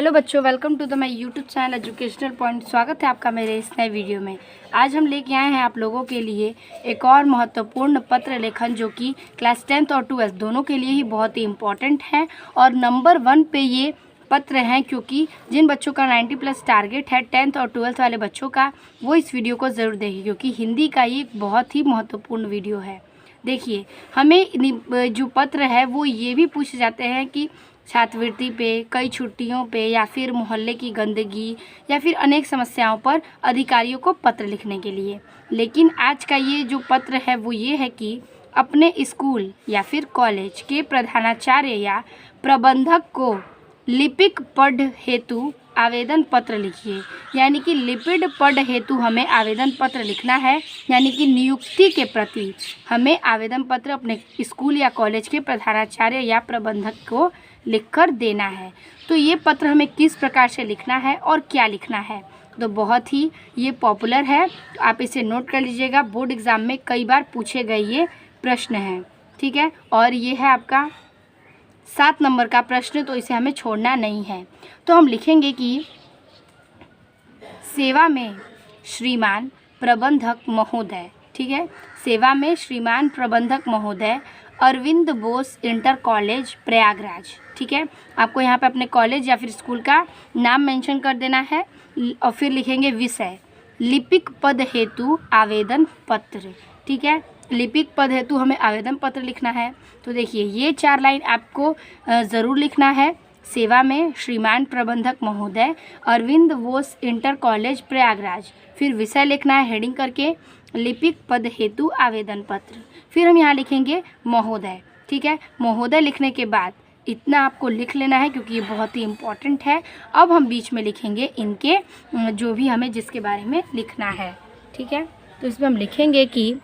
Hello बच्चों, welcome to the my YouTube channel educational point. स्वागत है आपका मेरे इस नए वीडियो में। आज हम लेके आए हैं आप लोगों के लिए एक और महत्वपूर्ण पत्र लेखन जो कि क्लास 10th और 12th दोनों के लिए ही बहुत ही इम्पॉर्टेंट है और नंबर 1 पे ये पत्र हैं, क्योंकि जिन बच्चों का 90+ टारगेट है 10th और 12th वाले बच्चों का, वो इस वीडियो को ज़रूर देखें, क्योंकि हिंदी का ये बहुत ही महत्वपूर्ण वीडियो है। देखिए, हमें जो पत्र है वो ये भी पूछे जाते हैं कि छात्रवृत्ति पे, कई छुट्टियों पे, या फिर मोहल्ले की गंदगी, या फिर अनेक समस्याओं पर अधिकारियों को पत्र लिखने के लिए। लेकिन आज का ये जो पत्र है वो ये है कि अपने स्कूल या फिर कॉलेज के प्रधानाचार्य या प्रबंधक को लिपिक पद हेतु आवेदन पत्र लिखिए। यानी कि लिपिड पद हेतु हमें आवेदन पत्र लिखना है, यानी कि नियुक्ति के प्रति हमें आवेदन पत्र अपने स्कूल या कॉलेज के प्रधानाचार्य या प्रबंधक को लिखकर देना है। तो ये पत्र हमें किस प्रकार से लिखना है और क्या लिखना है, तो बहुत ही ये पॉपुलर है, तो आप इसे नोट कर लीजिएगा। बोर्ड एग्ज़ाम में कई बार पूछे गए ये प्रश्न हैं, ठीक है। और ये है आपका 7 नंबर का प्रश्न, तो इसे हमें छोड़ना नहीं है। तो हम लिखेंगे कि सेवा में श्रीमान प्रबंधक महोदय, ठीक है, सेवा में श्रीमान प्रबंधक महोदय, अरविंद बोस इंटर कॉलेज प्रयागराज, ठीक है। आपको यहाँ पे अपने कॉलेज या फिर स्कूल का नाम मेंशन कर देना है और फिर लिखेंगे विषय लिपिक पद हेतु आवेदन पत्र, ठीक है। लिपिक पद हेतु हमें आवेदन पत्र लिखना है। तो देखिए, ये 4 लाइन आपको ज़रूर लिखना है। सेवा में श्रीमान प्रबंधक महोदय, अरविंद बोस इंटर कॉलेज प्रयागराज, फिर विषय लिखना है हेडिंग करके, लिपिक पद हेतु आवेदन पत्र, फिर हम यहाँ लिखेंगे महोदय, ठीक है। महोदय लिखने के बाद इतना आपको लिख लेना है, क्योंकि ये बहुत ही इम्पॉर्टेंट है। अब हम बीच में लिखेंगे इनके जो भी हमें जिसके बारे में लिखना है, ठीक है। तो इसमें हम लिखेंगे कि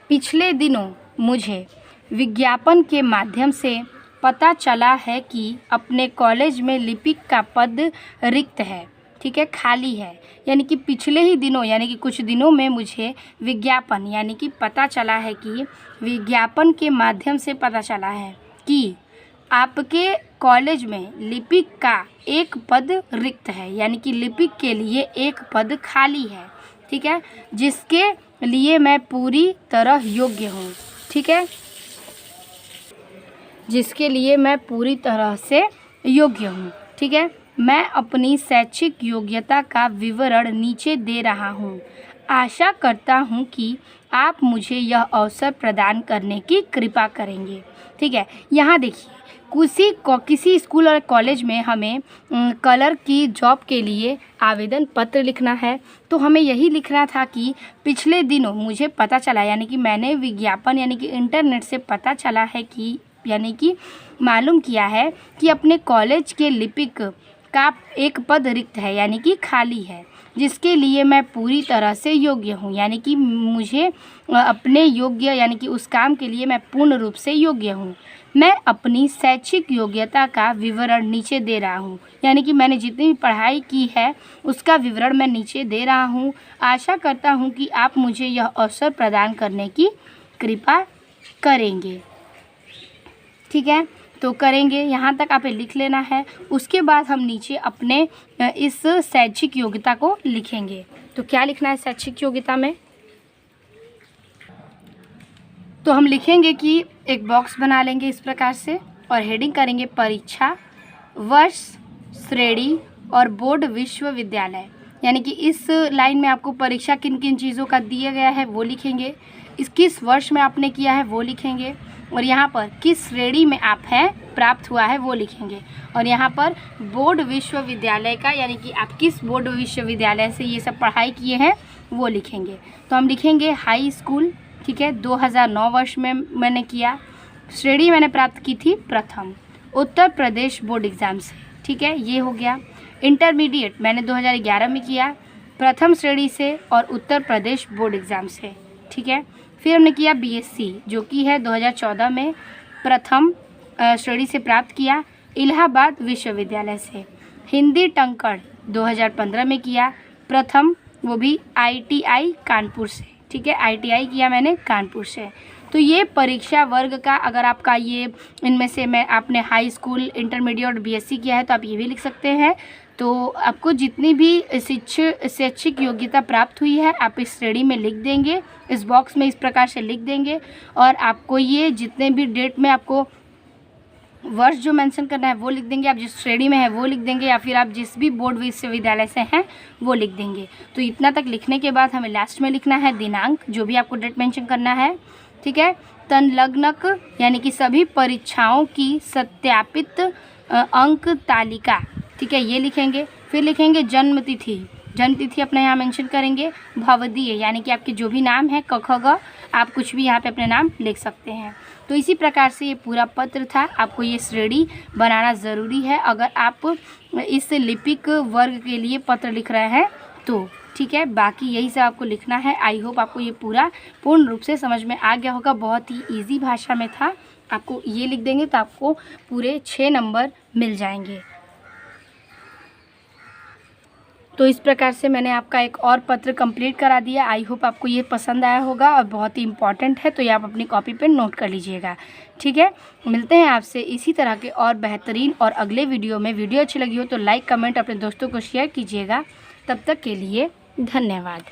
पिछले दिनों मुझे विज्ञापन के माध्यम से पता चला है कि अपने कॉलेज में लिपिक का पद रिक्त है, ठीक है, खाली है। यानी कि पिछले ही दिनों, यानी कि कुछ दिनों में मुझे विज्ञापन, यानी कि पता चला है कि विज्ञापन के माध्यम से पता चला है कि आपके कॉलेज में लिपिक का एक पद रिक्त है, यानी कि लिपिक के लिए एक पद खाली है, ठीक है, जिसके लिए मैं पूरी तरह योग्य हूँ, ठीक है, जिसके लिए मैं पूरी तरह से योग्य हूँ, ठीक है। मैं अपनी शैक्षिक योग्यता का विवरण नीचे दे रहा हूँ। आशा करता हूँ कि आप मुझे यह अवसर प्रदान करने की कृपा करेंगे, ठीक है। यहाँ देखिए, किसी स्कूल और कॉलेज में हमें कलर की जॉब के लिए आवेदन पत्र लिखना है, तो हमें यही लिखना था कि पिछले दिनों मुझे पता चला, यानी कि मैंने विज्ञापन, यानी कि इंटरनेट से पता चला है कि, यानी कि मालूम किया है कि अपने कॉलेज के लिपिक का एक पद रिक्त है, यानी कि खाली है, जिसके लिए मैं पूरी तरह से योग्य हूँ। यानी कि मुझे अपने योग्य, यानी कि उस काम के लिए मैं पूर्ण रूप से योग्य हूँ। मैं अपनी शैक्षिक योग्यता का विवरण नीचे दे रहा हूँ, यानी कि मैंने जितनी भी पढ़ाई की है उसका विवरण मैं नीचे दे रहा हूँ। आशा करता हूँ कि आप मुझे यह अवसर प्रदान करने की कृपा करेंगे, ठीक है। तो करेंगे, यहाँ तक आप लिख लेना है। उसके बाद हम नीचे अपने इस शैक्षिक योग्यता को लिखेंगे। तो क्या लिखना है शैक्षिक योग्यता में, तो हम लिखेंगे कि एक बॉक्स बना लेंगे इस प्रकार से और हेडिंग करेंगे परीक्षा, वर्ष, श्रेणी और बोर्ड विश्वविद्यालय। यानी कि इस लाइन में आपको परीक्षा किन किन चीज़ों का दिया गया है वो लिखेंगे, किस वर्ष में आपने किया है वो लिखेंगे, और यहाँ पर किस श्रेणी में आप हैं प्राप्त हुआ है वो लिखेंगे, और यहाँ पर बोर्ड विश्वविद्यालय का, यानी कि आप किस बोर्ड विश्वविद्यालय से ये सब पढ़ाई किए हैं वो लिखेंगे। तो हम लिखेंगे हाई स्कूल, ठीक है, 2009 वर्ष में मैंने किया, श्रेणी मैंने प्राप्त की थी प्रथम, उत्तर प्रदेश बोर्ड एग्ज़ाम से, ठीक है, ये हो गया। इंटरमीडिएट मैंने 2011 में किया, प्रथम श्रेणी से और उत्तर प्रदेश बोर्ड एग्ज़ाम से, ठीक है। फिर हमने किया बीएससी, जो कि है 2014 में, प्रथम श्रेणी से प्राप्त किया, इलाहाबाद विश्वविद्यालय से। हिंदी टंकण 2015 में किया, प्रथम, वो भी आईटीआई कानपुर से, ठीक है, आईटीआई किया मैंने कानपुर से। तो ये परीक्षा वर्ग का, अगर आपका ये इनमें से मैं आपने हाई स्कूल, इंटरमीडिएट और बीएससी किया है तो आप ये भी लिख सकते हैं। तो आपको जितनी भी शैक्षिक योग्यता प्राप्त हुई है आप इस श्रेणी में लिख देंगे, इस बॉक्स में इस प्रकार से लिख देंगे। और आपको ये जितने भी डेट में आपको वर्ष जो मेंशन करना है वो लिख देंगे, आप जिस श्रेणी में है वो लिख देंगे, या फिर आप जिस भी बोर्ड विश्वविद्यालय से हैं वो लिख देंगे। तो इतना तक लिखने के बाद हमें लास्ट में लिखना है दिनांक, जो भी आपको डेट मेंशन करना है, ठीक है। संलग्नक यानी कि सभी परीक्षाओं की सत्यापित अंक तालिका, ठीक है, ये लिखेंगे। फिर लिखेंगे जन्म तिथि, जन्म तिथि अपने यहाँ मेंशन करेंगे। भवदीय यानी कि आपके जो भी नाम है, क ख ग, आप कुछ भी यहाँ पे अपने नाम लिख सकते हैं। तो इसी प्रकार से ये पूरा पत्र था। आपको ये श्रेणी बनाना ज़रूरी है अगर आप इस लिपिक वर्ग के लिए पत्र लिख रहे हैं तो, ठीक है। बाकी यही सब आपको लिखना है। आई होप आपको ये पूरा पूर्ण रूप से समझ में आ गया होगा। बहुत ही ईजी भाषा में था। आपको ये लिख देंगे तो आपको पूरे 6 नंबर मिल जाएंगे। तो इस प्रकार से मैंने आपका एक और पत्र कंप्लीट करा दिया। आई होप आपको ये पसंद आया होगा और बहुत ही इम्पॉर्टेंट है, तो ये आप अपनी कॉपी पे नोट कर लीजिएगा, ठीक है। मिलते हैं आपसे इसी तरह के और बेहतरीन और अगले वीडियो में। वीडियो अच्छी लगी हो तो लाइक, कमेंट, अपने दोस्तों को शेयर कीजिएगा। तब तक के लिए धन्यवाद।